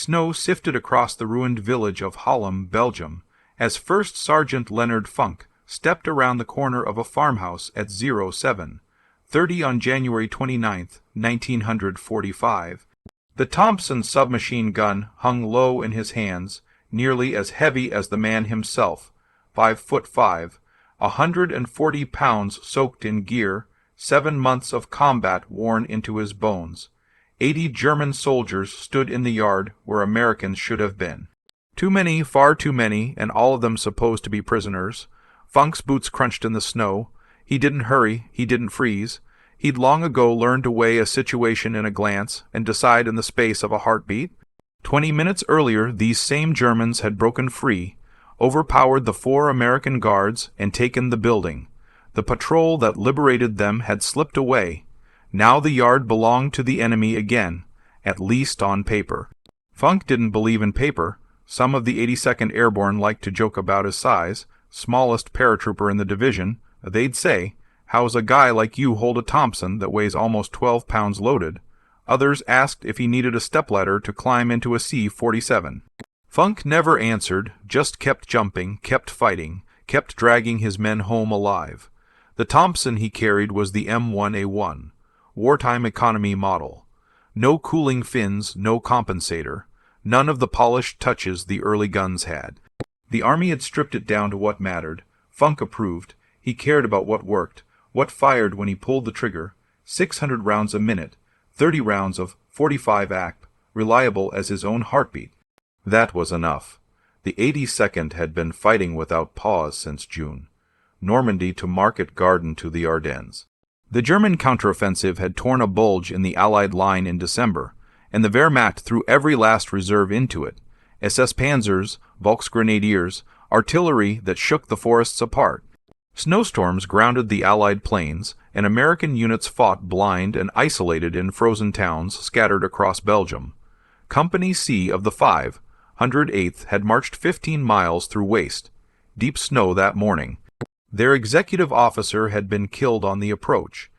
Snow sifted across the ruined village of Haarlem, Belgium, as First Sergeant Leonard Funk stepped around the corner of a farmhouse at 07:30 on January 29, 1945. The Thompson submachine gun hung low in his hands, nearly as heavy as the man himself, 5'5", 140 pounds soaked in gear, 7 months of combat worn into his bones. 80 German soldiers stood in the yard where Americans should have been. Too many, far too many, and all of them supposed to be prisoners. Funk's boots crunched in the snow. He didn't hurry, he didn't freeze. He'd long ago learned to weigh a situation in a glance and decide in the space of a heartbeat. 20 minutes earlier, these same Germans had broken free, overpowered the 4 American guards, and taken the building. The patrol that liberated them had slipped away. Now the yard belonged to the enemy again, at least on paper. Funk didn't believe in paper. Some of the 82nd Airborne liked to joke about his size, smallest paratrooper in the division. They'd say, "How's a guy like you hold a Thompson that weighs almost 12 pounds loaded?" Others asked if he needed a stepladder to climb into a C-47. Funk never answered, just kept jumping, kept fighting, kept dragging his men home alive. The Thompson he carried was the M1A1, wartime economy model. No cooling fins, no compensator. None of the polished touches the early guns had. The Army had stripped it down to what mattered. Funk approved. He cared about what worked, what fired when he pulled the trigger. 600 rounds a minute, 30 rounds of 45 ACP, reliable as his own heartbeat. That was enough. The 82nd had been fighting without pause since June. Normandy to Market Garden to the Ardennes. The German counteroffensive had torn a bulge in the Allied line in December, and the Wehrmacht threw every last reserve into it. SS Panzers, Volksgrenadiers, artillery that shook the forests apart. Snowstorms grounded the Allied planes, and American units fought blind and isolated in frozen towns scattered across Belgium. Company C of the 508th had marched 15 miles through waste, deep snow that morning. Their executive officer had been killed on the approach.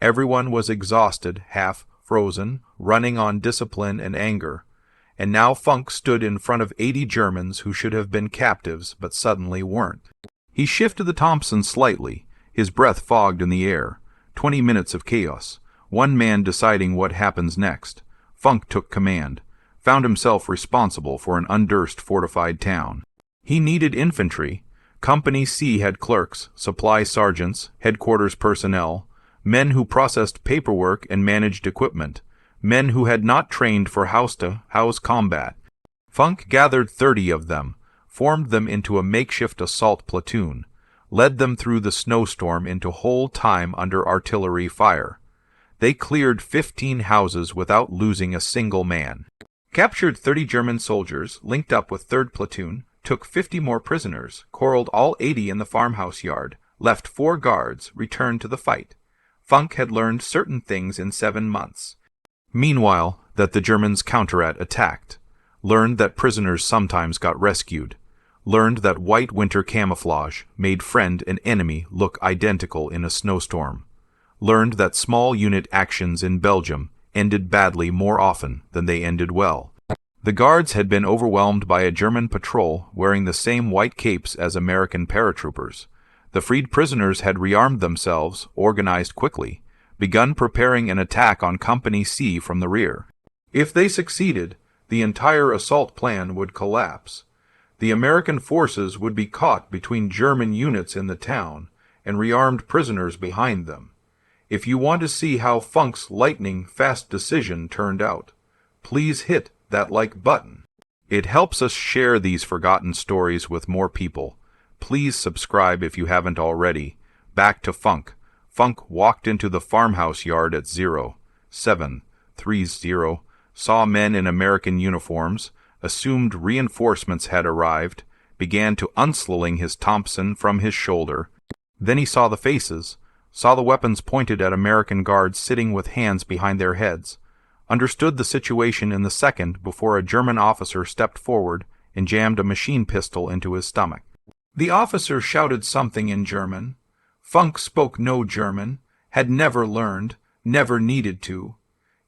Everyone was exhausted, half frozen, running on discipline and anger. And now Funk stood in front of 80 Germans who should have been captives but suddenly weren't. He shifted the Thompson slightly, his breath fogged in the air. 20 minutes of chaos, one man deciding what happens next. Funk took command, found himself responsible for an undurst fortified town. He needed infantry. Company C had clerks, supply sergeants, headquarters personnel, men who processed paperwork and managed equipment, men who had not trained for house-to-house combat. Funk gathered 30 of them, formed them into a makeshift assault platoon, led them through the snowstorm into whole time under artillery fire. They cleared 15 houses without losing a single man. Captured 30 German soldiers, linked up with 3rd Platoon, took 50 more prisoners, corralled all 80 in the farmhouse yard, left 4 guards, returned to the fight. Funk had learned certain things in 7 months. Meanwhile, that the Germans counter-attacked, learned that prisoners sometimes got rescued, learned that white winter camouflage made friend and enemy look identical in a snowstorm, learned that small unit actions in Belgium ended badly more often than they ended well. The guards had been overwhelmed by a German patrol wearing the same white capes as American paratroopers. The freed prisoners had rearmed themselves, organized quickly, begun preparing an attack on Company C from the rear. If they succeeded, the entire assault plan would collapse. The American forces would be caught between German units in the town and rearmed prisoners behind them. If you want to see how Funk's lightning-fast decision turned out, please hit that like button. It helps us share these forgotten stories with more people. Please subscribe if you haven't already. Back to Funk. Funk walked into the farmhouse yard at 07:30, saw men in American uniforms, assumed reinforcements had arrived, began to unsling his Thompson from his shoulder. Then he saw the faces, saw the weapons pointed at American guards sitting with hands behind their heads, understood the situation in the second before a German officer stepped forward and jammed a machine pistol into his stomach. The officer shouted something in German. Funk spoke no German, had never learned, never needed to.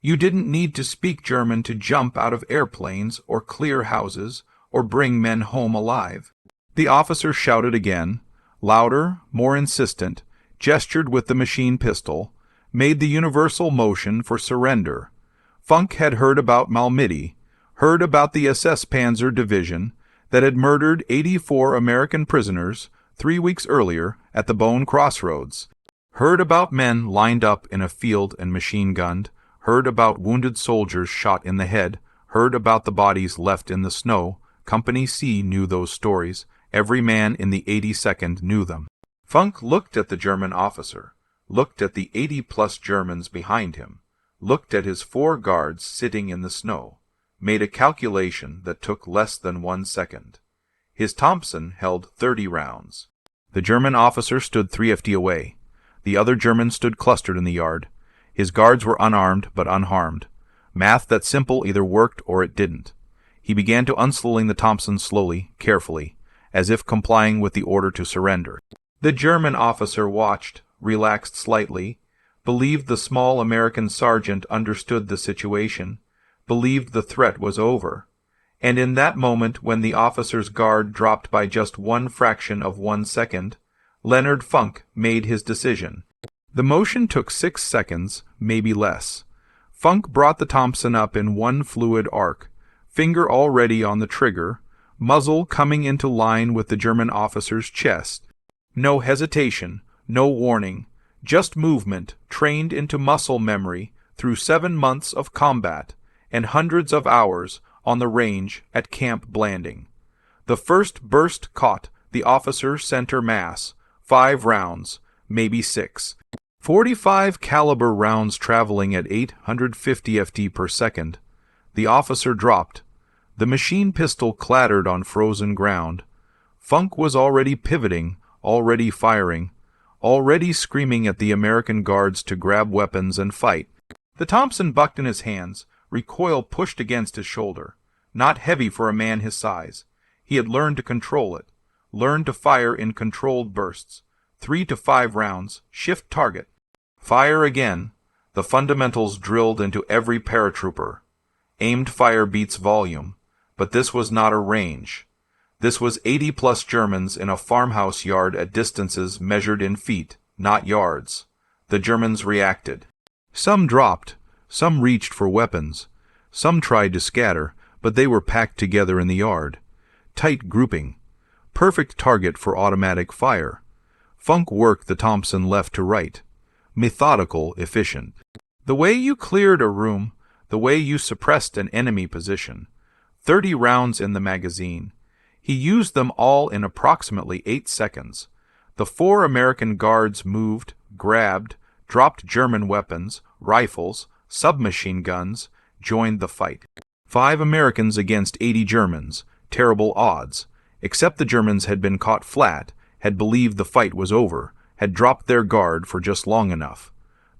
You didn't need to speak German to jump out of airplanes or clear houses or bring men home alive. The officer shouted again, louder, more insistent, gestured with the machine pistol, made the universal motion for surrender. Funk had heard about Malmedy, heard about the SS Panzer Division that had murdered 84 American prisoners 3 weeks earlier at the Bone Crossroads, heard about men lined up in a field and machine-gunned, heard about wounded soldiers shot in the head, heard about the bodies left in the snow. Company C knew those stories. Every man in the 82nd knew them. Funk looked at the German officer, looked at the 80-plus Germans behind him, looked at his 4 guards sitting in the snow, made a calculation that took less than 1 second. His Thompson held 30 rounds. The German officer stood 3 FT away. The other Germans stood clustered in the yard. His guards were unarmed but unharmed. Math that simple either worked or it didn't. He began to unsling the Thompson slowly, carefully, as if complying with the order to surrender. The German officer watched, relaxed slightly, believed the small American sergeant understood the situation, believed the threat was over. And in that moment when the officer's guard dropped by just 1 fraction of 1 second, Leonard Funk made his decision. The motion took 6 seconds, maybe less. Funk brought the Thompson up in one fluid arc, finger already on the trigger, muzzle coming into line with the German officer's chest. No hesitation, no warning, just movement trained into muscle memory through 7 months of combat and hundreds of hours on the range at Camp Blanding. The first burst caught the officer's center mass, 5 rounds, maybe 6. 45 caliber rounds traveling at 850 FT per second. The officer dropped. The machine pistol clattered on frozen ground. Funk was already pivoting, already firing, already screaming at the American guards to grab weapons and fight. The Thompson bucked in his hands, recoil pushed against his shoulder. Not heavy for a man his size. He had learned to control it, learned to fire in controlled bursts. 3 to 5 rounds, shift target. Fire again, the fundamentals drilled into every paratrooper. Aimed fire beats volume, but this was not a range. This was 80-plus Germans in a farmhouse yard at distances measured in feet, not yards. The Germans reacted. Some dropped, some reached for weapons, some tried to scatter, but they were packed together in the yard. Tight grouping. Perfect target for automatic fire. Funk worked the Thompson left to right. Methodical, efficient. The way you cleared a room, the way you suppressed an enemy position. 30 rounds in the magazine. He used them all in approximately 8 seconds. The 4 American guards moved, grabbed, dropped German weapons, rifles, submachine guns, joined the fight. 5 Americans against 80 Germans. Terrible odds. Except the Germans had been caught flat, had believed the fight was over, had dropped their guard for just long enough.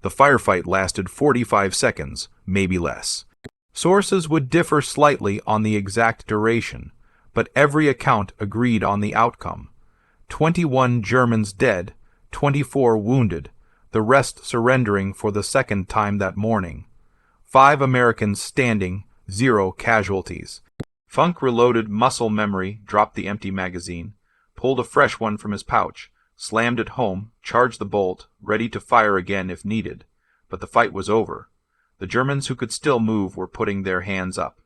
The firefight lasted 45 seconds, maybe less. Sources would differ slightly on the exact duration, but every account agreed on the outcome. 21 Germans dead, 24 wounded, the rest surrendering for the second time that morning. 5 Americans standing, 0 casualties. Funk reloaded muscle memory, dropped the empty magazine, pulled a fresh one from his pouch, slammed it home, charged the bolt, ready to fire again if needed. But the fight was over. The Germans who could still move were putting their hands up.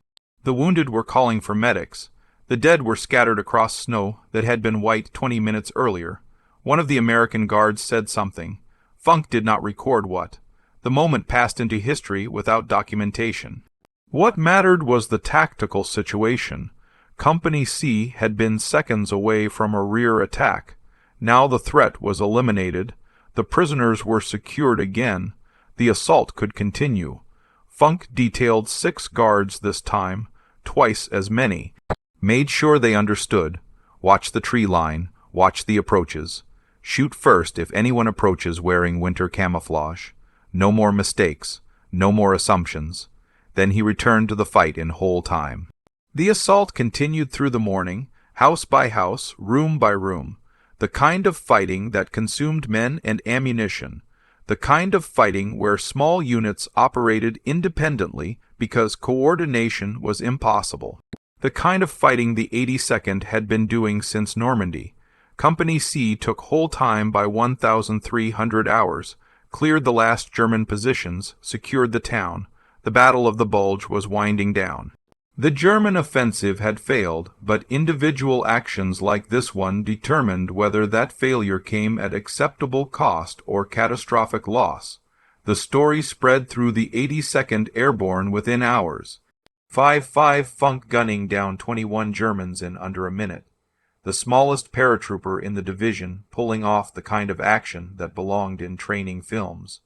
The wounded were calling for medics. The dead were scattered across snow that had been white 20 minutes earlier. One of the American guards said something. Funk did not record what. The moment passed into history without documentation. What mattered was the tactical situation. Company C had been seconds away from a rear attack. Now the threat was eliminated. The prisoners were secured again. The assault could continue. Funk detailed 6 guards this time, twice as many. Made sure they understood. Watch the tree line. Watch the approaches. Shoot first if anyone approaches wearing winter camouflage. No more mistakes. No more assumptions. Then he returned to the fight in whole time. The assault continued through the morning, house by house, room by room. The kind of fighting that consumed men and ammunition. The kind of fighting where small units operated independently because coordination was impossible. The kind of fighting the 82nd had been doing since Normandy. Company C took whole time by 1,300 hours, cleared the last German positions, secured the town. The Battle of the Bulge was winding down. The German offensive had failed, but individual actions like this one determined whether that failure came at acceptable cost or catastrophic loss. The story spread through the 82nd Airborne within hours. 5-5 Funk gunning down 21 Germans in under a minute. The smallest paratrooper in the division pulling off the kind of action that belonged in training films.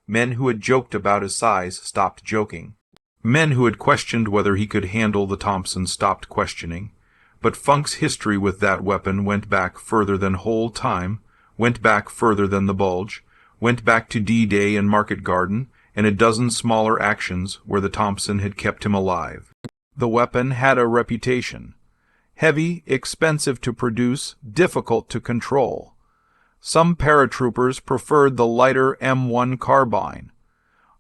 Men who had joked about his size stopped joking. Men who had questioned whether he could handle the Thompson stopped questioning. But Funk's history with that weapon went back further than whole time, went back further than the Bulge, went back to D-Day and Market Garden, and a dozen smaller actions where the Thompson had kept him alive. The weapon had a reputation. Heavy, expensive to produce, difficult to control. Some paratroopers preferred the lighter M1 carbine.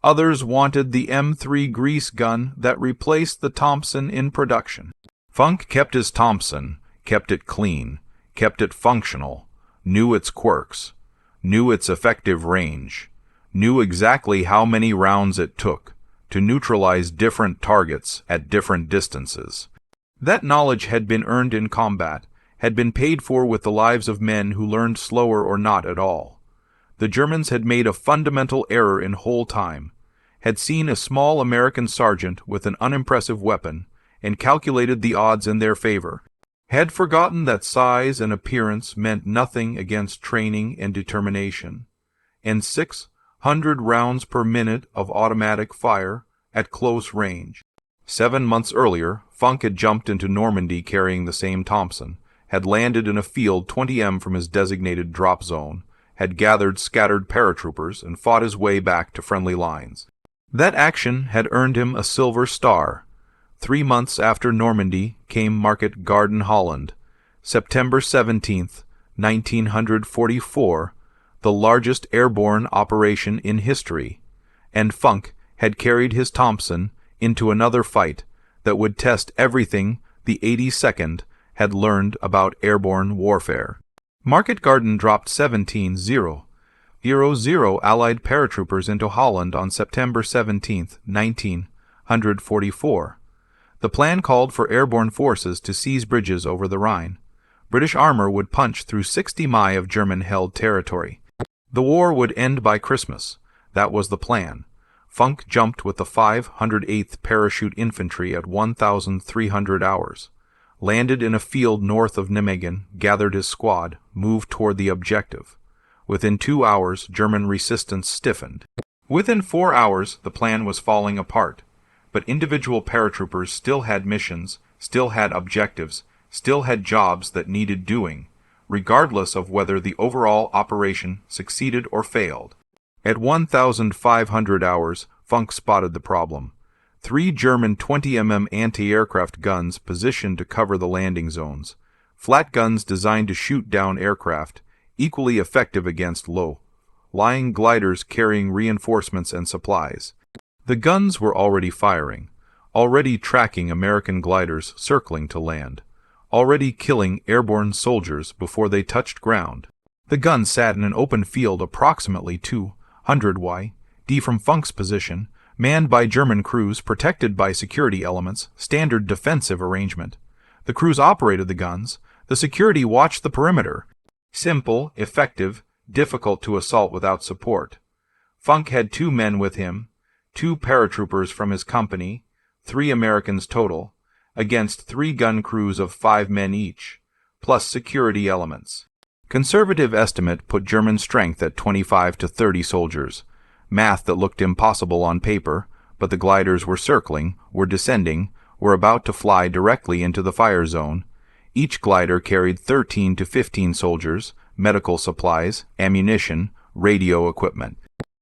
Others wanted the M3 grease gun that replaced the Thompson in production. Funk kept his Thompson, kept it clean, kept it functional, knew its quirks, knew its effective range, knew exactly how many rounds it took to neutralize different targets at different distances. That knowledge had been earned in combat, had been paid for with the lives of men who learned slower or not at all. The Germans had made a fundamental error in whole time, had seen a small American sergeant with an unimpressive weapon, and calculated the odds in their favor, had forgotten that size and appearance meant nothing against training and determination, and 600 rounds per minute of automatic fire at close range. 7 months earlier, Funk had jumped into Normandy carrying the same Thompson, had landed in a field 20 m from his designated drop zone, had gathered scattered paratroopers, and fought his way back to friendly lines. That action had earned him a Silver Star. 3 months after Normandy came Market Garden, Holland, September 17th, 1944, the largest airborne operation in history, and Funk had carried his Thompson into another fight that would test everything the 82nd had learned about airborne warfare. Market Garden dropped 17,000 Allied paratroopers into Holland on September 17, 1944. The plan called for airborne forces to seize bridges over the Rhine. British armor would punch through 60 mi of German-held territory. The war would end by Christmas. That was the plan. Funk jumped with the 508th Parachute Infantry at 1,300 hours, landed in a field north of Nijmegen, gathered his squad, moved toward the objective. Within 2 hours, German resistance stiffened. Within 4 hours, the plan was falling apart, but individual paratroopers still had missions, still had objectives, still had jobs that needed doing, regardless of whether the overall operation succeeded or failed. At 1,500 hours, Funk spotted the problem. 3 German 20 mm anti-aircraft guns positioned to cover the landing zones. Flat guns designed to shoot down aircraft, equally effective against low-lying gliders carrying reinforcements and supplies. The guns were already firing, already tracking American gliders circling to land, already killing airborne soldiers before they touched ground. The guns sat in an open field approximately 200 WWII from Funk's position, manned by German crews protected by security elements, standard defensive arrangement. The crews operated the guns. The security watched the perimeter. Simple, effective, difficult to assault without support. Funk had 2 men with him, 2 paratroopers from his company, 3 Americans total, against 3 gun crews of 5 men each, plus security elements. Conservative estimate put German strength at 25 to 30 soldiers. Math that looked impossible on paper, but the gliders were circling, were descending, were about to fly directly into the fire zone. Each glider carried 13 to 15 soldiers, medical supplies, ammunition, radio equipment.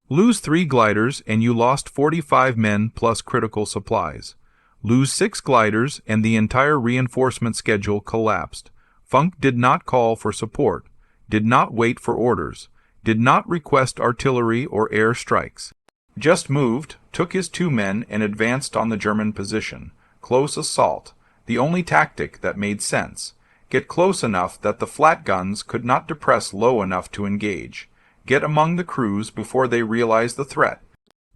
Lose 3 gliders and you lost 45 men plus critical supplies. Lose 6 gliders and the entire reinforcement schedule collapsed. Funk did not call for support, did not wait for orders, did not request artillery or air strikes. Just moved, took his 2 men and advanced on the German position. Close assault, the only tactic that made sense. Get close enough that the flat guns could not depress low enough to engage. Get among the crews before they realize the threat.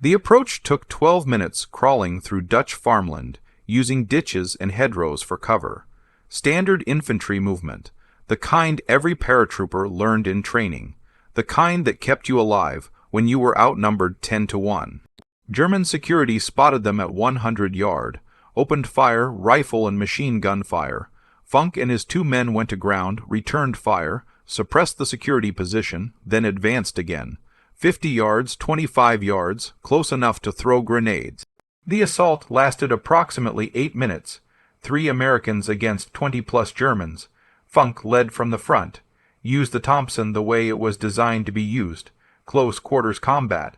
The approach took 12 minutes crawling through Dutch farmland, using ditches and hedgerows for cover. Standard infantry movement, the kind every paratrooper learned in training, the kind that kept you alive when you were outnumbered 10-1. German security spotted them at 100 yard, opened fire, rifle and machine gun fire. Funk and his 2 men went to ground, returned fire, suppressed the security position, then advanced again. 50 yards, 25 yards, close enough to throw grenades. The assault lasted approximately 8 minutes. 3 Americans against 20+ Germans. Funk led from the front, used the Thompson the way it was designed to be used, close quarters combat,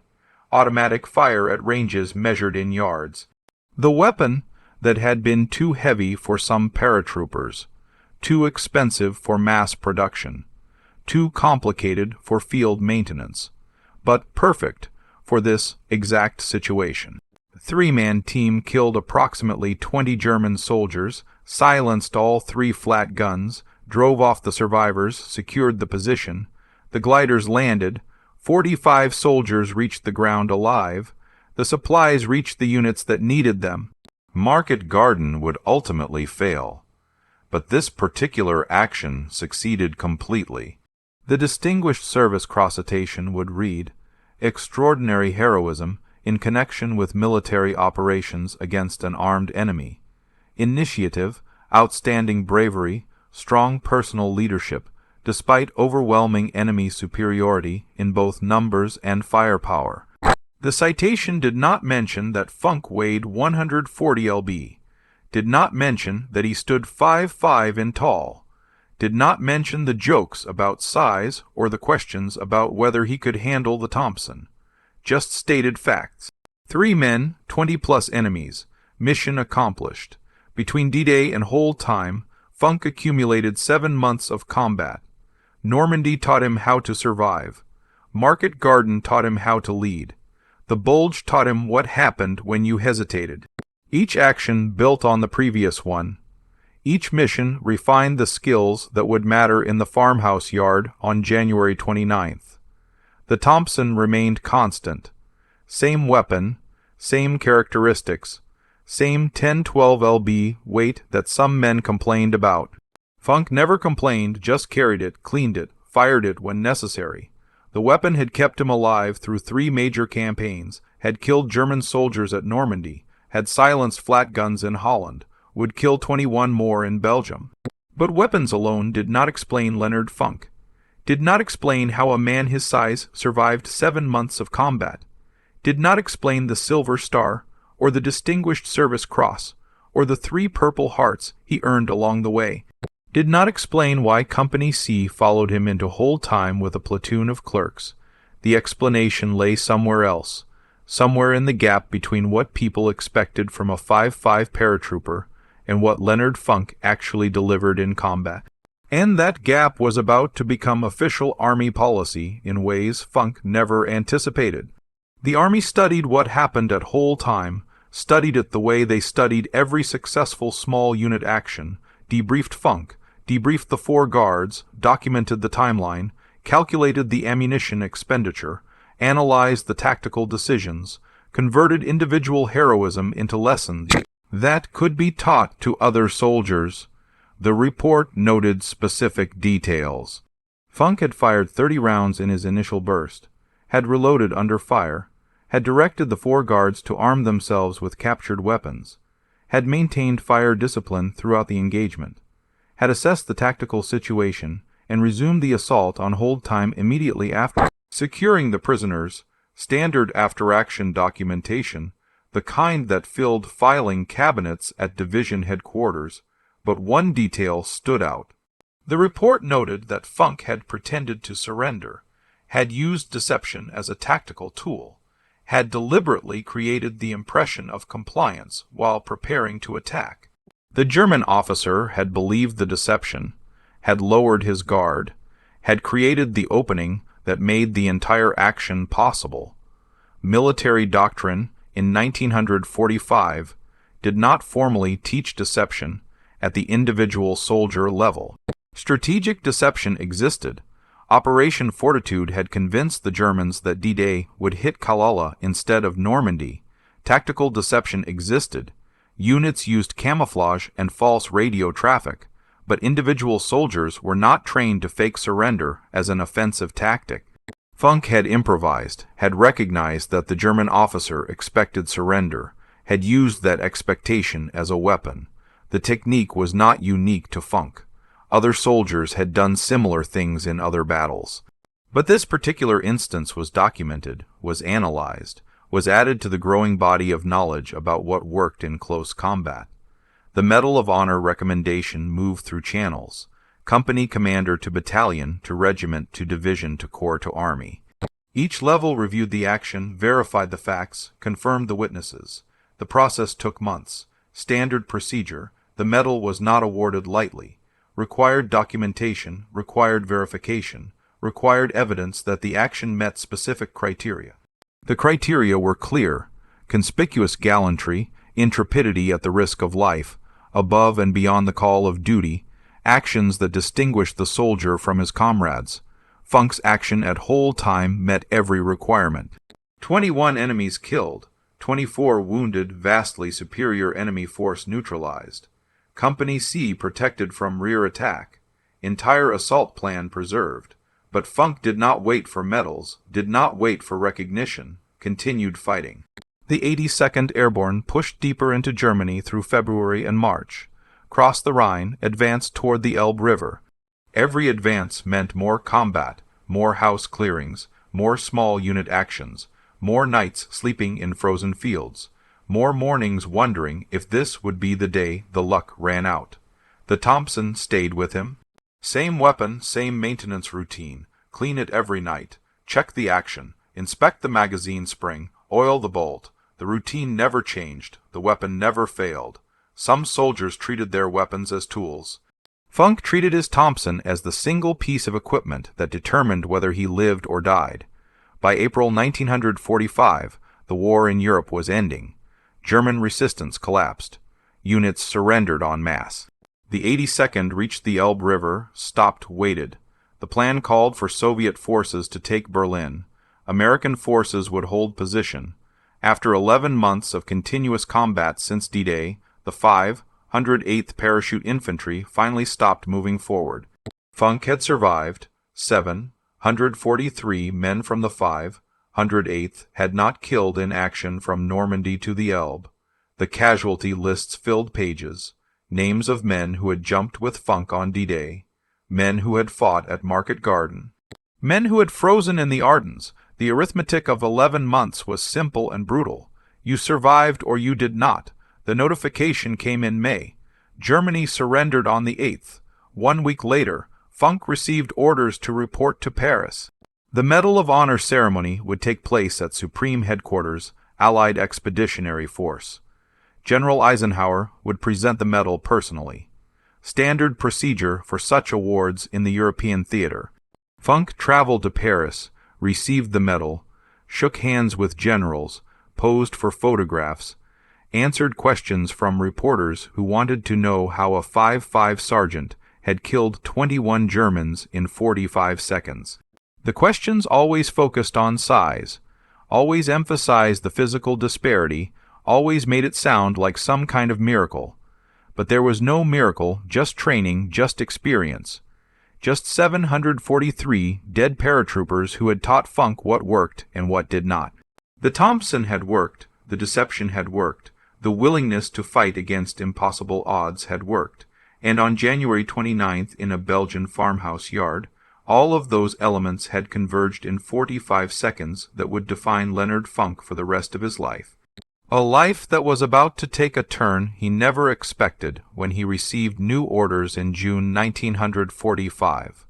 automatic fire at ranges measured in yards. The weapon that had been too heavy for some paratroopers, too expensive for mass production, too complicated for field maintenance, but perfect for this exact situation. 3-man team killed approximately 20 German soldiers, silenced all 3 flat guns, drove off the survivors, secured the position. The gliders landed. 45 soldiers reached the ground alive. The supplies reached the units that needed them. Market Garden would ultimately fail, but this particular action succeeded completely. The Distinguished Service Crossetation would read, "Extraordinary heroism in connection with military operations against an armed enemy. Initiative, outstanding bravery, strong personal leadership, despite overwhelming enemy superiority in both numbers and firepower." The citation did not mention that Funk weighed 140 lb, did not mention that he stood 5'5" in tall, did not mention the jokes about size or the questions about whether he could handle the Thompson. Just stated facts. 3 men, 20+ enemies. Mission accomplished. Between D-Day and hold time, Funk accumulated 7 months of combat. Normandy taught him how to survive. Market Garden taught him how to lead. The Bulge taught him what happened when you hesitated. Each action built on the previous one. Each mission refined the skills that would matter in the farmhouse yard on January 29th. The Thompson remained constant. Same weapon, same characteristics, same 10-12 lb weight that some men complained about. Funk never complained, just carried it, cleaned it, fired it when necessary. The weapon had kept him alive through 3 major campaigns, had killed German soldiers at Normandy, had silenced flat guns in Holland, would kill 21 more in Belgium. But weapons alone did not explain Leonard Funk, did not explain how a man his size survived 7 months of combat, did not explain the Silver Star, or the Distinguished Service Cross, or the 3 Purple Hearts he earned along the way, did not explain why Company C followed him into hold time with a platoon of clerks. The explanation lay somewhere else, somewhere in the gap between what people expected from a 5'5" paratrooper and what Leonard Funk actually delivered in combat. And that gap was about to become official Army policy in ways Funk never anticipated. The Army studied what happened at whole time, studied it the way they studied every successful small unit action, debriefed Funk, debriefed the 4 guards, documented the timeline, calculated the ammunition expenditure, analyzed the tactical decisions, converted individual heroism into lessons that could be taught to other soldiers. The report noted specific details. Funk had fired 30 rounds in his initial burst, had reloaded under fire, had directed the 4 guards to arm themselves with captured weapons, had maintained fire discipline throughout the engagement, had assessed the tactical situation, and resumed the assault on hold time immediately after. Securing the prisoners, standard after-action documentation, the kind that filled filing cabinets at division headquarters, but one detail stood out. The report noted that Funk had pretended to surrender, had used deception as a tactical tool, had deliberately created the impression of compliance while preparing to attack. The German officer had believed the deception, had lowered his guard, had created the opening that made the entire action possible. Military doctrine in 1945 did not formally teach deception at the individual soldier level. Strategic deception existed. Operation Fortitude had convinced the Germans that D-Day would hit Kalaala instead of Normandy. Tactical deception existed. Units used camouflage and false radio traffic, but individual soldiers were not trained to fake surrender as an offensive tactic. Funk had improvised, had recognized that the German officer expected surrender, had used that expectation as a weapon. The technique was not unique to Funk. Other soldiers had done similar things in other battles. But this particular instance was documented, was analyzed, was added to the growing body of knowledge about what worked in close combat. The Medal of Honor recommendation moved through channels, company commander to battalion to regiment to division to corps to army. Each level reviewed the action, verified the facts, confirmed the witnesses. The process took months. Standard procedure. The medal was not awarded lightly. Required documentation, required verification, required evidence that the action met specific criteria. The criteria were clear: conspicuous gallantry, intrepidity at the risk of life, above and beyond the call of duty, actions that distinguished the soldier from his comrades. Funk's action at whole time met every requirement. 21 enemies killed, 24 wounded, vastly superior enemy force neutralized. Company C protected from rear attack. Entire assault plan preserved. But Funk did not wait for medals, did not wait for recognition, continued fighting. The 82nd Airborne pushed deeper into Germany through February and March, crossed the Rhine, advanced toward the Elbe River. Every advance meant more combat, more house clearings, more small unit actions, more nights sleeping in frozen fields, more mornings wondering if this would be the day the luck ran out. The Thompson stayed with him. Same weapon, same maintenance routine. Clean it every night. Check the action. Inspect the magazine spring. Oil the bolt. The routine never changed. The weapon never failed. Some soldiers treated their weapons as tools. Funk treated his Thompson as the single piece of equipment that determined whether he lived or died. By April 1945, the war in Europe was ending. German resistance collapsed. Units surrendered en masse. The 82nd reached the Elbe River, stopped, waited. The plan called for Soviet forces to take Berlin. American forces would hold position. After 11 months of continuous combat since D-Day, the 508th Parachute Infantry finally stopped moving forward. Funk had survived. 743 men from the 508th had not killed in action from Normandy to the Elbe. The casualty lists filled pages. Names of men who had jumped with Funk on D-Day, men who had fought at Market Garden, men who had frozen in the Ardennes. The arithmetic of 11 months was simple and brutal. You survived or you did not. The notification came in May. Germany surrendered on the 8th. 1 week later, Funk received orders to report to Paris. The Medal of Honor ceremony would take place at Supreme Headquarters, Allied Expeditionary Force. General Eisenhower would present the medal personally. Standard procedure for such awards in the European theater. Funk traveled to Paris, received the medal, shook hands with generals, posed for photographs, answered questions from reporters who wanted to know how a 5.5 sergeant had killed 21 Germans in 45 seconds. The questions always focused on size, always emphasized the physical disparity, always made it sound like some kind of miracle. But there was no miracle, just training, just experience. Just 743 dead paratroopers who had taught Funk what worked and what did not. The Thompson had worked, the deception had worked, the willingness to fight against impossible odds had worked, and on January 29th in a Belgian farmhouse yard, all of those elements had converged in 45 seconds that would define Leonard Funk for the rest of his life. A life that was about to take a turn he never expected when he received new orders in June 1945.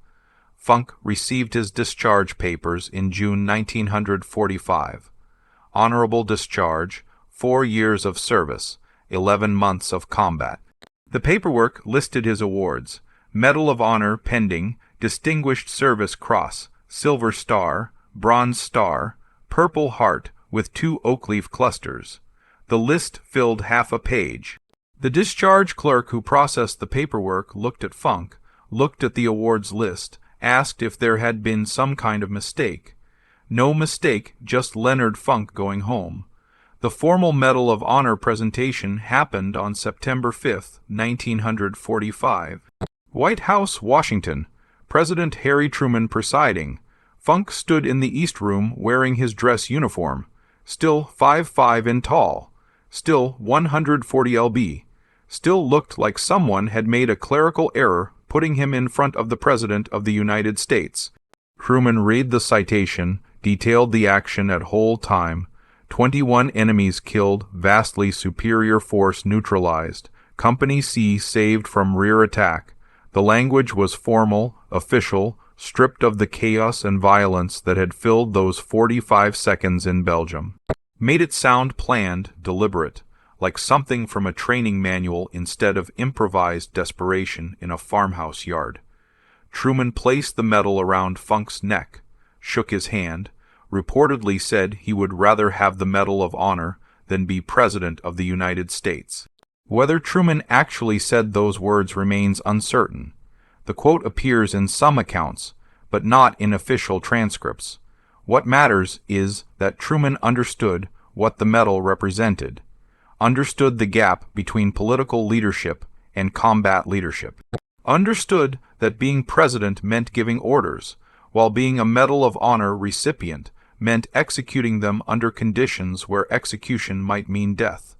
Funk received his discharge papers in June 1945. Honorable discharge, 4 years of service, 11 months of combat. The paperwork listed his awards: Medal of Honor pending, Distinguished Service Cross, silver star, bronze star, purple heart with 2 oak leaf clusters. The list filled half a page. The discharge clerk who processed the paperwork looked at Funk, looked at the awards list, asked if there had been some kind of mistake. No mistake, just Leonard Funk going home. The formal Medal of Honor presentation happened on September 5, 1945. White House, Washington. President Harry Truman presiding. Funk stood in the East Room wearing his dress uniform, still 5'5" in tall, still 140 lb, still looked like someone had made a clerical error putting him in front of the President of the United States. Truman read the citation, detailed the action at whole time, 21 enemies killed, vastly superior force neutralized, Company C saved from rear attack. The language was formal, official, stripped of the chaos and violence that had filled those 45 seconds in Belgium. Made it sound planned, deliberate, like something from a training manual instead of improvised desperation in a farmhouse yard. Truman placed the medal around Funk's neck, shook his hand, reportedly said he would rather have the Medal of Honor than be President of the United States. Whether Truman actually said those words remains uncertain. The quote appears in some accounts, but not in official transcripts. What matters is that Truman understood what the medal represented, understood the gap between political leadership and combat leadership, understood that being president meant giving orders, while being a Medal of Honor recipient meant executing them under conditions where execution might mean death.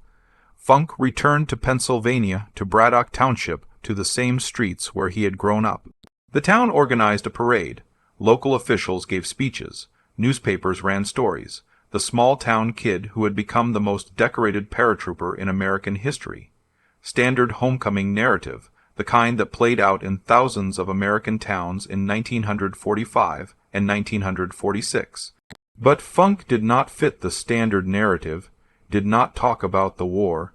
Funk returned to Pennsylvania, to Braddock Township, to the same streets where he had grown up. The town organized a parade. Local officials gave speeches. Newspapers ran stories. The small-town kid who had become the most decorated paratrooper in American history. Standard homecoming narrative, the kind that played out in thousands of American towns in 1945 and 1946. But Funk did not fit the standard narrative, did not talk about the war,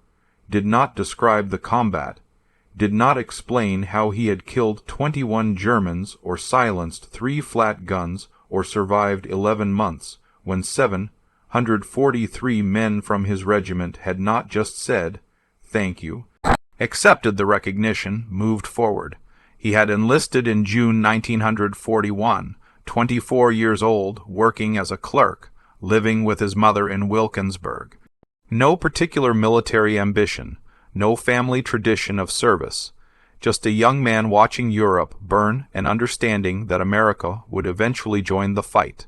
did not describe the combat, did not explain how he had killed 21 Germans or silenced 3 flat guns or survived 11 months when 743 men from his regiment had not just said, "Thank you," accepted the recognition, moved forward. He had enlisted in June 1941, 24 years old, working as a clerk, living with his mother in Wilkinsburg. No particular military ambition, no family tradition of service, just a young man watching Europe burn and understanding that America would eventually join the fight.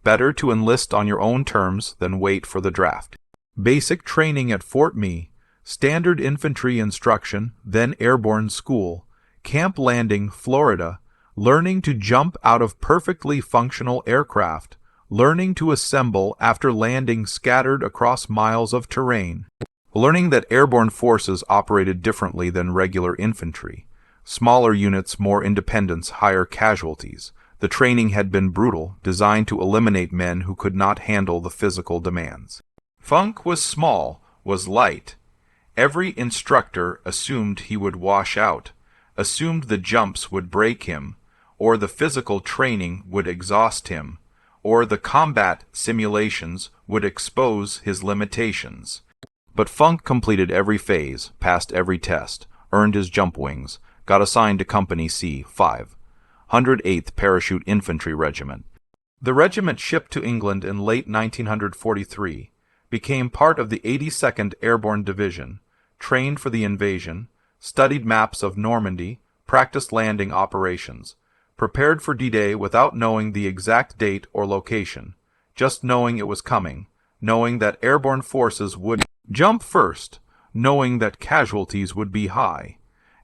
Better to enlist on your own terms than wait for the draft. Basic training at Fort Mee, standard infantry instruction, then airborne school, Camp Landing, Florida, learning to jump out of perfectly functional aircraft, learning to assemble after landing scattered across miles of terrain, learning that airborne forces operated differently than regular infantry. Smaller units, more independence, higher casualties. The training had been brutal, designed to eliminate men who could not handle the physical demands. Funk was small, was light. Every instructor assumed he would wash out, assumed the jumps would break him, or the physical training would exhaust him, or the combat simulations would expose his limitations. But Funk completed every phase, passed every test, earned his jump wings, got assigned to Company C, 108th Parachute Infantry Regiment. The regiment shipped to England in late 1943, became part of the 82nd Airborne Division, trained for the invasion, studied maps of Normandy, practiced landing operations, prepared for D-Day without knowing the exact date or location, just knowing it was coming, knowing that airborne forces would jump first, knowing that casualties would be high.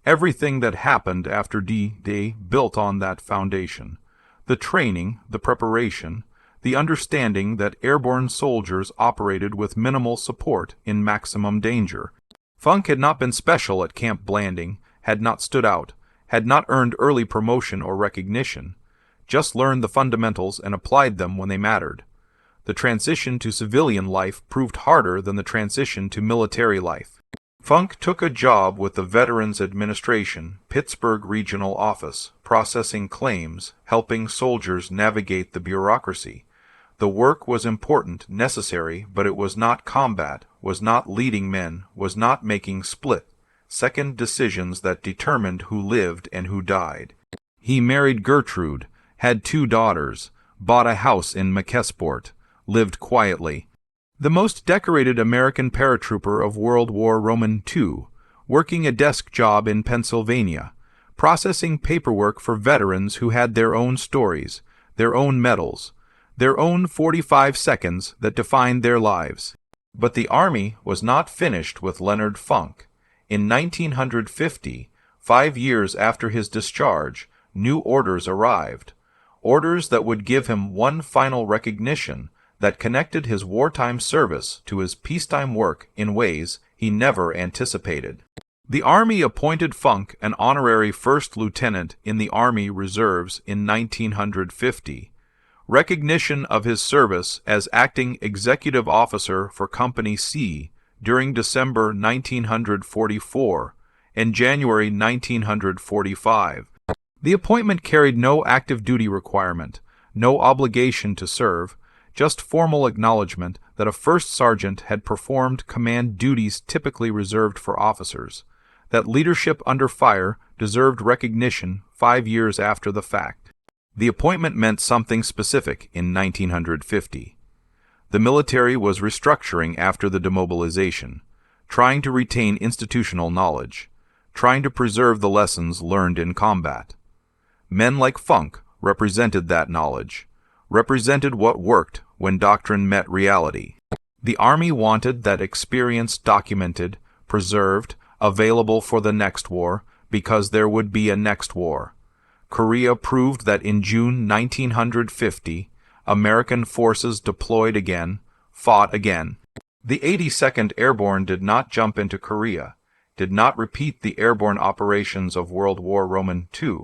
Everything that happened after D-Day built on that foundation. The training, the preparation, the understanding that airborne soldiers operated with minimal support in maximum danger. Funk had not been special at Camp Blanding, had not stood out, had not earned early promotion or recognition, just learned the fundamentals and applied them when they mattered. The transition to civilian life proved harder than the transition to military life. Funk took a job with the Veterans Administration, Pittsburgh Regional Office, processing claims, helping soldiers navigate the bureaucracy. The work was important, necessary, but it was not combat, was not leading men, was not making split-second decisions that determined who lived and who died. He married Gertrude, had 2 daughters, bought a house in McKessport, lived quietly. The most decorated American paratrooper of World War II, working a desk job in Pennsylvania, processing paperwork for veterans who had their own stories, their own medals, their own 45 seconds that defined their lives. But the Army was not finished with Leonard Funk. In 1950, 5 years after his discharge, new orders arrived. Orders that would give him one final recognition that connected his wartime service to his peacetime work in ways he never anticipated. The Army appointed Funk an honorary first lieutenant in the Army Reserves in 1950. Recognition of his service as acting executive officer for Company C during December 1944 and January 1945. The appointment carried no active duty requirement, no obligation to serve, just formal acknowledgement that a first sergeant had performed command duties typically reserved for officers, that leadership under fire deserved recognition 5 years after the fact. The appointment meant something specific in 1950. The military was restructuring after the demobilization, trying to retain institutional knowledge, trying to preserve the lessons learned in combat. Men like Funk represented that knowledge, represented what worked when doctrine met reality. The Army wanted that experience documented, preserved, available for the next war, because there would be a next war. Korea proved that in June 1950, American forces deployed again, fought again. The 82nd Airborne did not jump into Korea, did not repeat the airborne operations of World War II,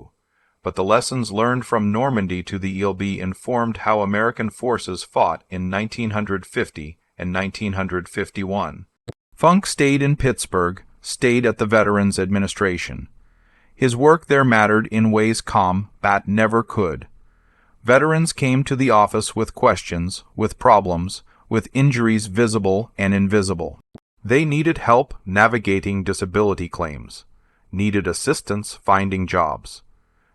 but the lessons learned from Normandy to the ELB informed how American forces fought in 1950 and 1951. Funk stayed in Pittsburgh, stayed at the Veterans Administration. His work there mattered in ways combat never could. Veterans came to the office with questions, with problems, with injuries visible and invisible. They needed help navigating disability claims, needed assistance finding jobs,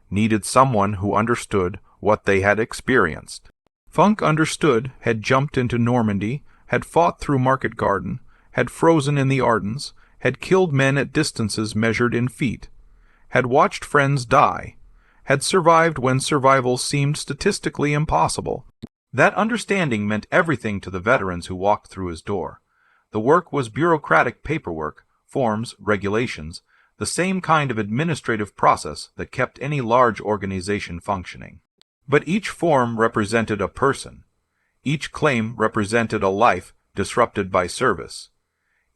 needed someone who understood what they had experienced. Funk understood, had jumped into Normandy, had fought through Market Garden, had frozen in the Ardens, had killed men at distances measured in feet, had watched friends die, had survived when survival seemed statistically impossible. That understanding meant everything to the veterans who walked through his door. The work was bureaucratic paperwork, forms, regulations, the same kind of administrative process that kept any large organization functioning. But each form represented a person. Each claim represented a life disrupted by service.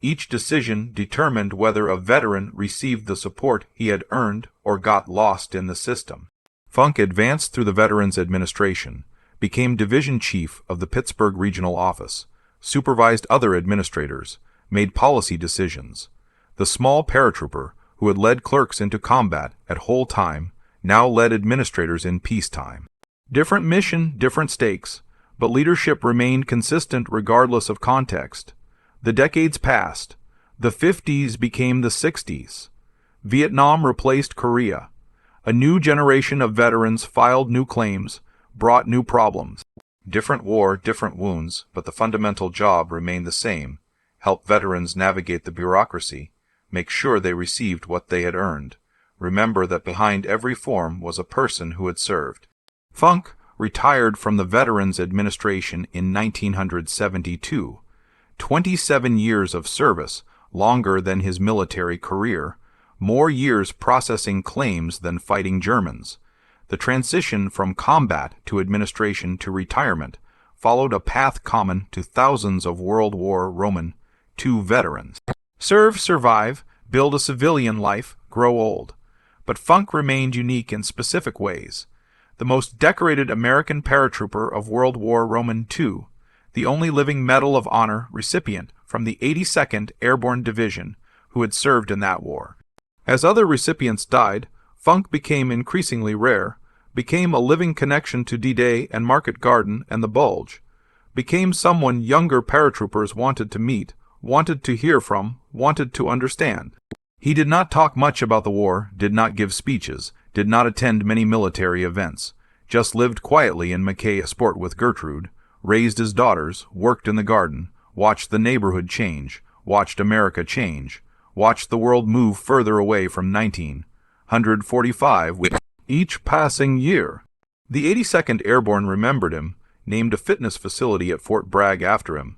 Each decision determined whether a veteran received the support he had earned or got lost in the system. Funk advanced through the Veterans Administration, became division chief of the Pittsburgh Regional Office, supervised other administrators, made policy decisions. The small paratrooper, who had led clerks into combat at whole time, now led administrators in peacetime. Different mission, different stakes, but leadership remained consistent regardless of context. The decades passed. The 50s became the 60s. Vietnam replaced Korea. A new generation of veterans filed new claims, brought new problems. Different war, different wounds, but the fundamental job remained the same: help veterans navigate the bureaucracy, make sure they received what they had earned. Remember that behind every form was a person who had served. Funk retired from the Veterans Administration in 1972. 27 years of service, longer than his military career, more years processing claims than fighting Germans. The transition from combat to administration to retirement followed a path common to thousands of World War II veterans. Serve, survive, build a civilian life, grow old. But Funk remained unique in specific ways. The most decorated American paratrooper of World War II, the only living Medal of Honor recipient from the 82nd Airborne Division, who had served in that war. As other recipients died, Funk became increasingly rare, became a living connection to D-Day and Market Garden and the Bulge, became someone younger paratroopers wanted to meet, wanted to hear from, wanted to understand. He did not talk much about the war, did not give speeches, did not attend many military events, just lived quietly in Mackay Sport with Gertrude, raised his daughters, worked in the garden, watched the neighborhood change, watched America change, watched the world move further away from 1945 with each passing year. The 82nd Airborne remembered him, named a fitness facility at Fort Bragg after him,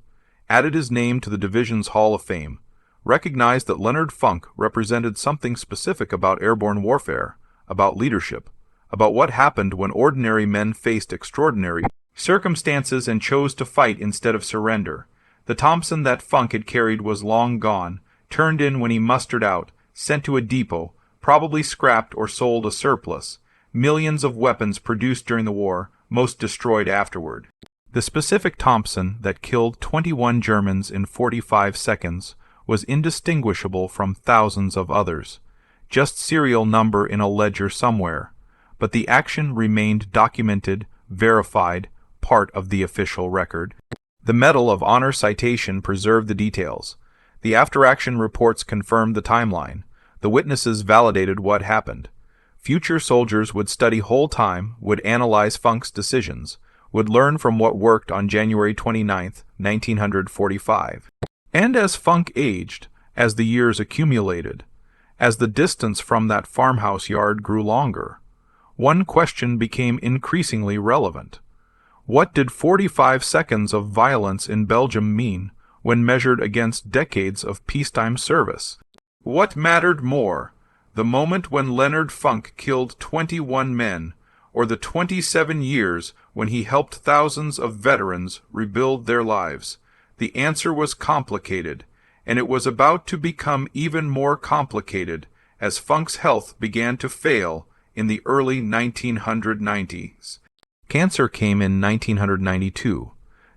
added his name to the division's Hall of Fame, recognized that Leonard Funk represented something specific about airborne warfare, about leadership, about what happened when ordinary men faced extraordinary circumstances and chose to fight instead of surrender. The Thompson that Funk had carried was long gone, turned in when he mustered out, sent to a depot, probably scrapped or sold a surplus. Millions of weapons produced during the war, most destroyed afterward. The specific Thompson that killed 21 Germans in 45 seconds was indistinguishable from thousands of others, just serial number in a ledger somewhere, but the action remained documented, verified, part of the official record. The Medal of Honor citation preserved the details. The after-action reports confirmed the timeline. The witnesses validated what happened. Future soldiers would study whole time, would analyze Funk's decisions, would learn from what worked on January 29, 1945. And as Funk aged, as the years accumulated, as the distance from that farmhouse yard grew longer, one question became increasingly relevant. What did 45 seconds of violence in Belgium mean when measured against decades of peacetime service? What mattered more, the moment when Leonard Funk killed 21 men, or the 27 years when he helped thousands of veterans rebuild their lives? The answer was complicated, and it was about to become even more complicated as Funk's health began to fail in the early 1990s. Cancer came in 1992.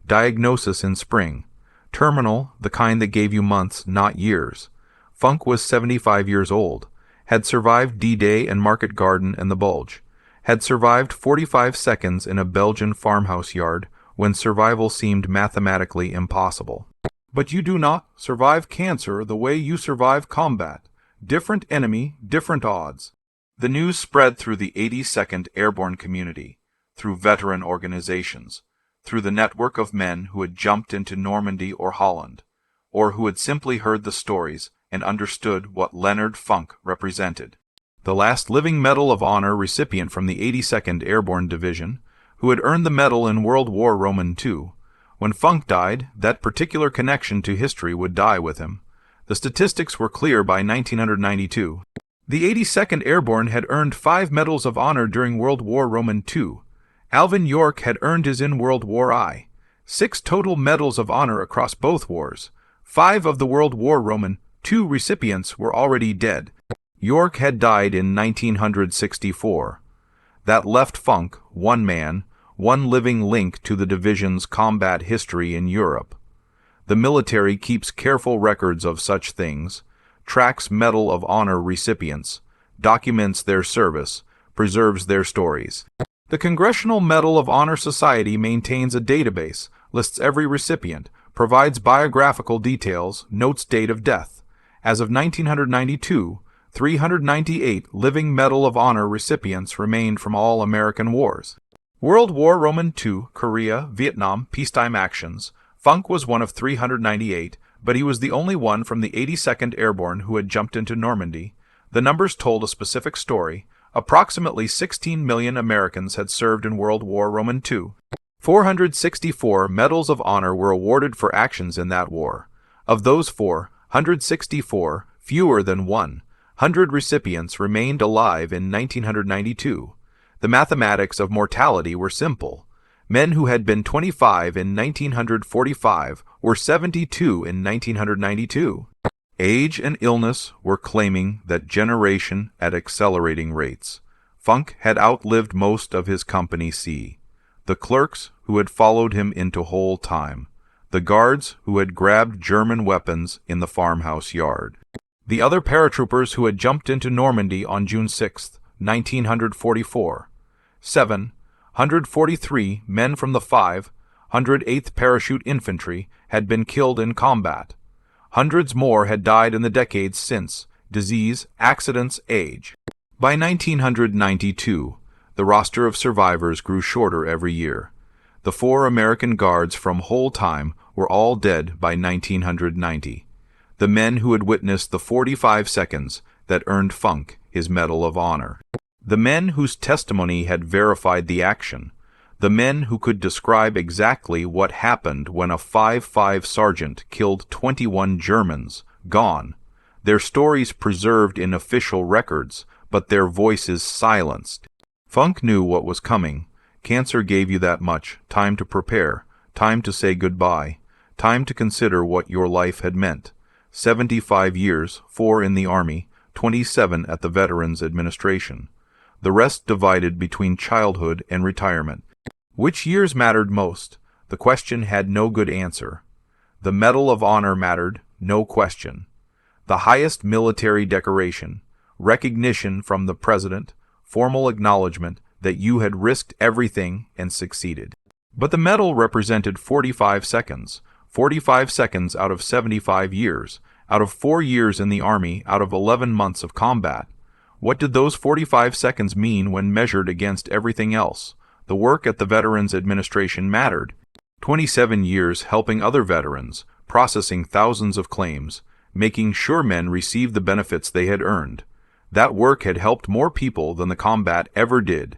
Diagnosis in spring. Terminal, the kind that gave you months, not years. Funk was 75 years old, had survived D-Day and Market Garden and the Bulge, had survived 45 seconds in a Belgian farmhouse yard when survival seemed mathematically impossible. But you do not survive cancer the way you survive combat. Different enemy, different odds. The news spread through the 82nd Airborne community, through veteran organizations, through the network of men who had jumped into Normandy or Holland, or who had simply heard the stories and understood what Leonard Funk represented. The last living Medal of Honor recipient from the 82nd Airborne Division, who had earned the medal in World War II. When Funk died, that particular connection to history would die with him. The statistics were clear by 1992. The 82nd Airborne had earned 5 Medals of Honor during World War II. Alvin York had earned his in World War I. 6 total Medals of Honor across both wars. 5 of the World War II recipients were already dead. York had died in 1964. That left Funk, one man, one living link to the division's combat history in Europe. The military keeps careful records of such things, tracks Medal of Honor recipients, documents their service, preserves their stories. The Congressional Medal of Honor Society maintains a database, lists every recipient, provides biographical details, notes date of death. As of 1992, 398 living Medal of Honor recipients remained from all American wars. World War II, Korea, Vietnam, peacetime actions. Funk was one of 398, but he was the only one from the 82nd Airborne who had jumped into Normandy. The numbers told a specific story. Approximately 16 million Americans had served in World War II. 464 Medals of Honor were awarded for actions in that war. Of those 464, fewer than 100 recipients remained alive in 1992. The mathematics of mortality were simple. Men who had been 25 in 1945 were 72 in 1992. Age and illness were claiming that generation at accelerating rates. Funk had outlived most of his Company C. The clerks who had followed him into whole time. The guards who had grabbed German weapons in the farmhouse yard. The other paratroopers who had jumped into Normandy on June 6, 1944. 743 men from the 508th Parachute Infantry had been killed in combat. Hundreds more had died in the decades since, disease, accidents, age. By 1992, the roster of survivors grew shorter every year. The 4 American guards from whole time were all dead by 1990. The men who had witnessed the 45 seconds that earned Funk his Medal of Honor. The men whose testimony had verified the action. The men who could describe exactly what happened when a 5.5 sergeant killed 21 Germans, gone. Their stories preserved in official records, but their voices silenced. Funk knew what was coming. Cancer gave you that much, time to prepare, time to say goodbye, time to consider what your life had meant. 75 years, 4 in the Army, 27 at the Veterans Administration. The rest divided between childhood and retirement. Which years mattered most? The question had no good answer. The Medal of Honor mattered, no question. The highest military decoration, recognition from the President, formal acknowledgement that you had risked everything and succeeded. But the medal represented 45 seconds. 45 seconds out of 75 years, out of 4 years in the Army, out of 11 months of combat. What did those 45 seconds mean when measured against everything else? The work at the Veterans Administration mattered. 27 years helping other veterans, processing thousands of claims, making sure men received the benefits they had earned. That work had helped more people than the combat ever did.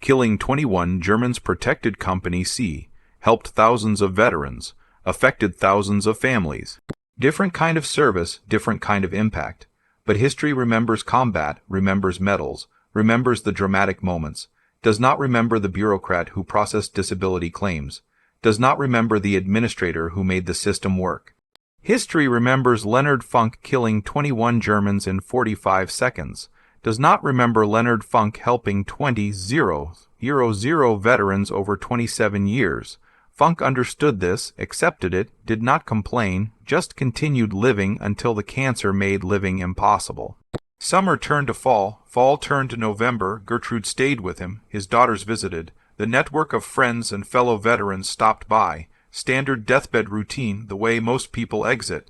Killing 21 Germans protected Company C, helped thousands of veterans, affected thousands of families. Different kind of service, different kind of impact. But history remembers combat, remembers medals, remembers the dramatic moments, does not remember the bureaucrat who processed disability claims, does not remember the administrator who made the system work. History remembers Leonard Funk killing 21 Germans in 45 seconds, does not remember Leonard Funk helping 20,000 veterans over 27 years. Funk understood this, accepted it, did not complain, just continued living until the cancer made living impossible. Summer turned to fall, fall turned to November. Gertrude stayed with him, his daughters visited, the network of friends and fellow veterans stopped by, standard deathbed routine, the way most people exit.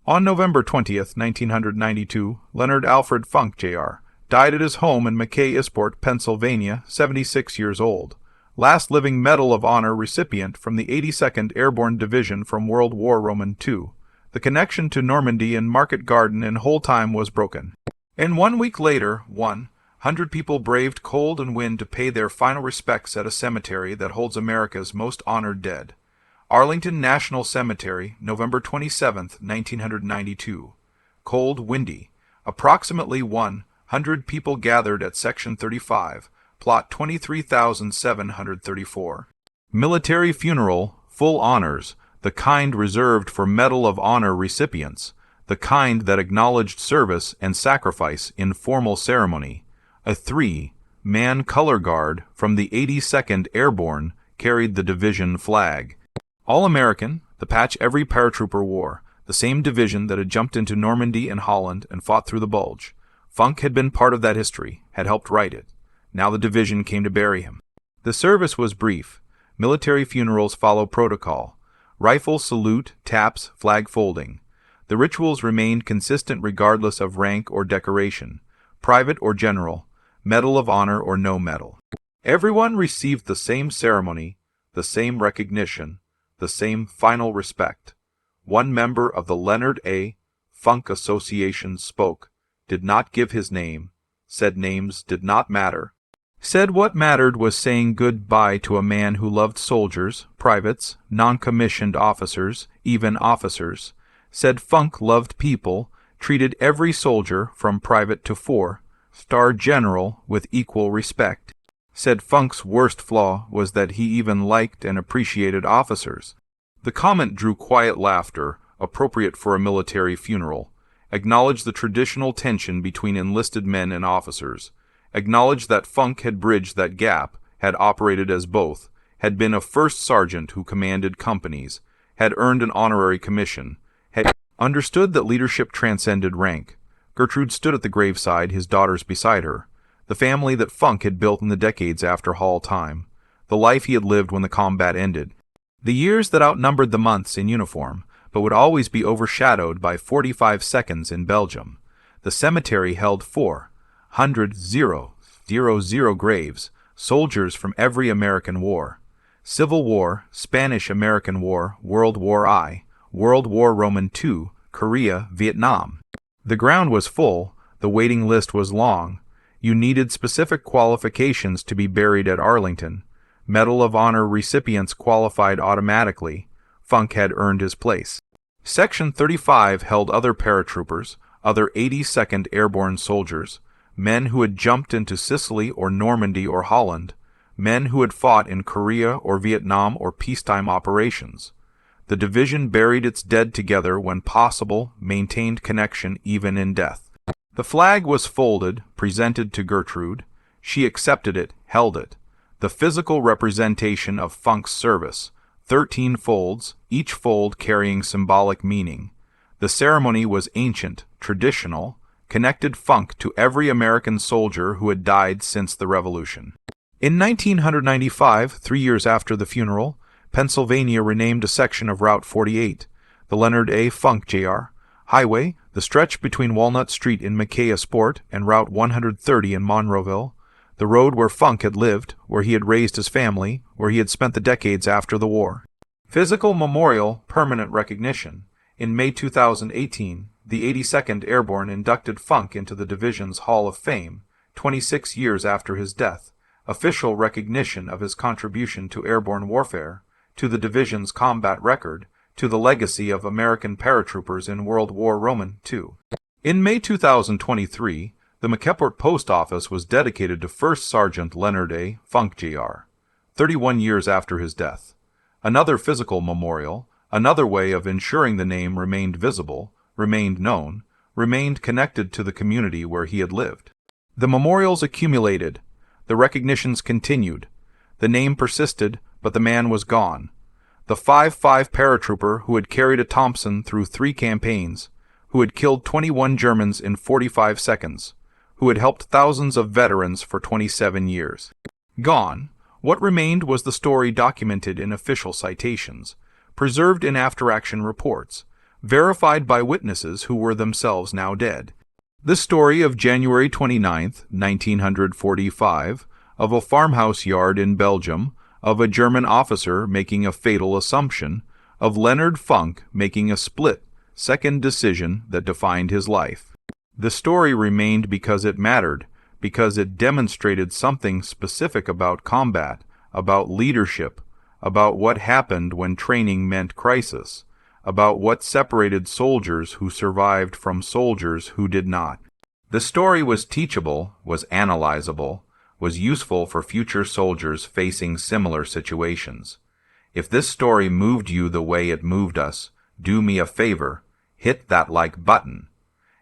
On November 20th, 1992, Leonard Alfred Funk, Jr., died at his home in McKay-Isport, Pennsylvania, 76 years old. Last living Medal of Honor recipient from the 82nd Airborne Division from World War II. The connection to Normandy and Market Garden in whole time was broken. And 1 week later, 100 people braved cold and wind to pay their final respects at a cemetery that holds America's most honored dead. Arlington National Cemetery, November 27, 1992. Cold, windy. Approximately 100 people gathered at Section 35, Plot 23,734. Military funeral, full honors, the kind reserved for Medal of Honor recipients, the kind that acknowledged service and sacrifice in formal ceremony. A 3-man color guard from the 82nd Airborne carried the division flag. All American, the patch every paratrooper wore, the same division that had jumped into Normandy and Holland and fought through the Bulge. Funk had been part of that history, had helped write it. Now the division came to bury him. The service was brief. Military funerals follow protocol. Rifle salute, taps, flag folding. The rituals remained consistent regardless of rank or decoration, private or general, Medal of Honor or no medal. Everyone received the same ceremony, the same recognition, the same final respect. One member of the Leonard A. Funk Association spoke, did not give his name, said names did not matter, said what mattered was saying goodbye to a man who loved soldiers, privates, non-commissioned officers, even officers, said Funk loved people, treated every soldier, from private to 4-star general, with equal respect, said Funk's worst flaw was that he even liked and appreciated officers. The comment drew quiet laughter, appropriate for a military funeral, acknowledged the traditional tension between enlisted men and officers, acknowledged that Funk had bridged that gap, had operated as both, had been a first sergeant who commanded companies, had earned an honorary commission, had understood that leadership transcended rank, Gertrude stood at the graveside, his daughters beside her. The family that Funk had built in the decades after Hall time. The life he had lived when the combat ended. The years that outnumbered the months in uniform, but would always be overshadowed by 45 seconds in Belgium. The cemetery held 400,000 graves, soldiers from every American war. Civil War, Spanish-American War, World War I, World War Roman II, Korea, Vietnam. The ground was full, the waiting list was long. You needed specific qualifications to be buried at Arlington. Medal of Honor recipients qualified automatically. Funk had earned his place. Section 35 held other paratroopers, other 82nd Airborne soldiers, men who had jumped into Sicily or Normandy or Holland, men who had fought in Korea or Vietnam or peacetime operations. The division buried its dead together when possible, maintained connection even in death. The flag was folded, presented to Gertrude. She accepted it, held it. The physical representation of Funk's service, 13 folds, each fold carrying symbolic meaning. The ceremony was ancient, traditional, connected Funk to every American soldier who had died since the Revolution. In 1995, 3 years after the funeral, Pennsylvania renamed a section of Route 48, the Leonard A. Funk Jr. Highway, the stretch between Walnut Street in McKay-Sport and Route 130 in Monroeville, the road where Funk had lived, where he had raised his family, where he had spent the decades after the war. Physical memorial, permanent recognition. In May 2018, the 82nd Airborne inducted Funk into the division's Hall of Fame, 26 years after his death, official recognition of his contribution to airborne warfare, to the division's combat record, to the legacy of American paratroopers in World War Roman II. In May 2023, the McKeport Post Office was dedicated to First Sergeant Leonard A. Funk Jr., 31 years after his death. Another physical memorial, another way of ensuring the name remained visible, remained known, remained connected to the community where he had lived. The memorials accumulated. The recognitions continued. The name persisted, but the man was gone. The 5.5 paratrooper who had carried a Thompson through 3 campaigns, who had killed 21 Germans in 45 seconds, who had helped thousands of veterans for 27 years. Gone. What remained was the story documented in official citations, preserved in after-action reports, verified by witnesses who were themselves now dead. The story of January 29, 1945, of a farmhouse yard in Belgium, of a German officer making a fatal assumption, of Leonard Funk making a split-second decision that defined his life. The story remained because it mattered, because it demonstrated something specific about combat, about leadership, about what happened when training meant crisis, about what separated soldiers who survived from soldiers who did not. The story was teachable, was analyzable, was useful for future soldiers facing similar situations. If this story moved you the way it moved us, do me a favor, hit that like button.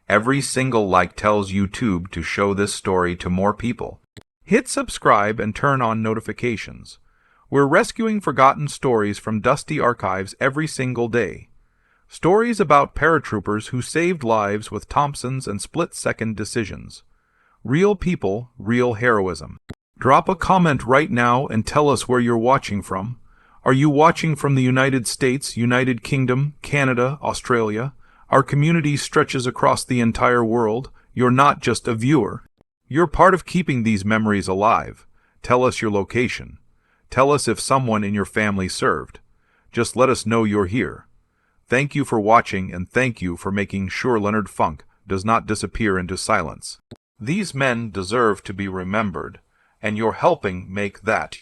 Every single like tells YouTube to show this story to more people. Hit subscribe and turn on notifications. We're rescuing forgotten stories from dusty archives every single day. Stories about paratroopers who saved lives with Thompsons and split-second decisions. Real people, real heroism. Drop a comment right now and tell us where you're watching from. Are you watching from the United States, United Kingdom, Canada, Australia? Our community stretches across the entire world. You're not just a viewer. You're part of keeping these memories alive. Tell us your location. Tell us if someone in your family served. Just let us know you're here. Thank you for watching, and thank you for making sure Leonard Funk does not disappear into silence. These men deserve to be remembered, and you're helping make that